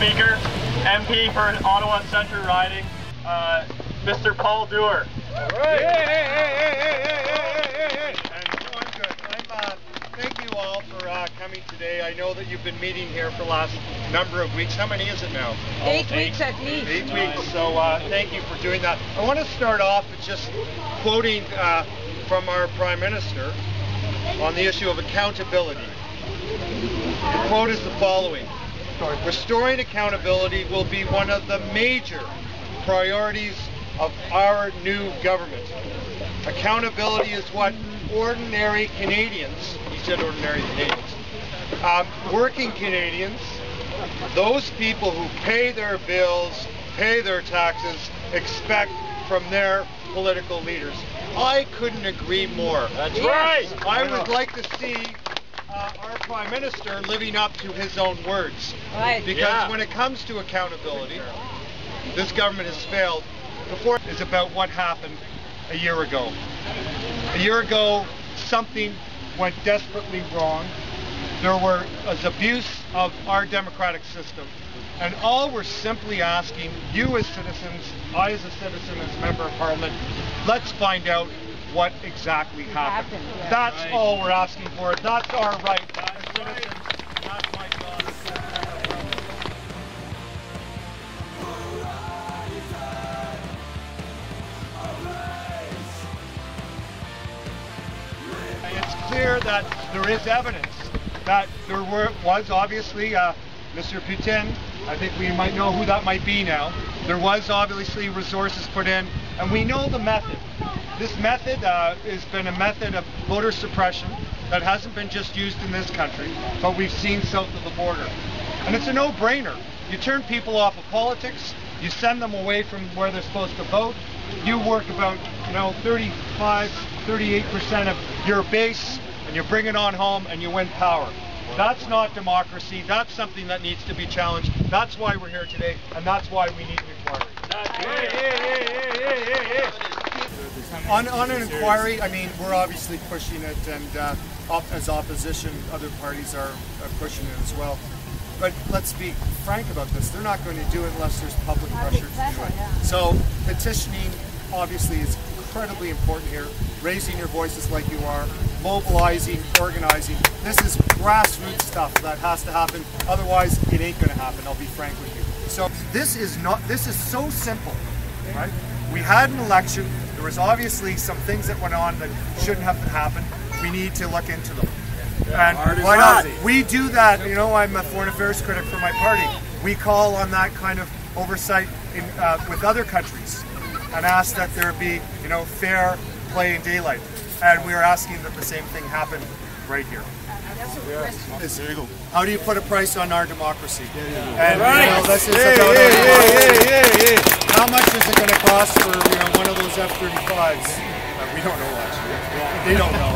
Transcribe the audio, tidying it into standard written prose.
speaker, MP for Ottawa Centre riding, Mr. Paul Dewar. All right. Thank you all for coming today. I know that you've been meeting here for the last number of weeks. How many is it now? 8 weeks at least. 8 weeks. So thank you for doing that. I want to start off with just quoting from our Prime Minister on the issue of accountability. The quote is the following: "Restoring accountability will be one of the major priorities of our new government. Accountability is what ordinary Canadians," he said ordinary Canadians, working Canadians, those people who pay their bills, pay their taxes, expect from their political leaders. I couldn't agree more. That's right. I would like to see our Prime Minister living up to his own words. Right. Because when it comes to accountability, this government has failed. Before is about what happened a year ago. A year ago, something went desperately wrong. There was abuse of our democratic system. And all we're simply asking, you as citizens, I as a citizen, as a member of Parliament, let's find out what exactly happened. Yeah. That's all we're asking for. That's our right as citizens. That's my job. It's clear that there is evidence that there was obviously Mr. Putin. I think we might know who that might be now. There was obviously resources put in, and we know the method. This method has been a method of voter suppression that hasn't been just used in this country, but we've seen south of the border. And it's a no-brainer. You turn people off of politics, you send them away from where they're supposed to vote, you work about 35–38% of your base, and you bring it on home and you win power. That's not democracy. That's something that needs to be challenged. That's why we're here today, and that's why we need an inquiry. On an inquiry, I mean, we're obviously pushing it, and as opposition, other parties are pushing it as well. But let's be frank about this. They're not going to do it unless there's public pressure to do it. So petitioning obviously is incredibly important here. Raising your voices like you are, mobilizing, organizing. This is grassroots stuff that has to happen. Otherwise, it ain't going to happen. I'll be frank with you. So this is so simple, right? We had an election. There was obviously some things that went on that shouldn't have happened. We need to look into them. And why not? We do that. You know, I'm a foreign affairs critic for my party. We call on that kind of oversight with other countries and ask that there be, fair play in daylight. And we are asking that the same thing happen right here. How do you put a price on our democracy? And this is about how much is it going to cost for one of those F-35s? We don't know actually. They don't know.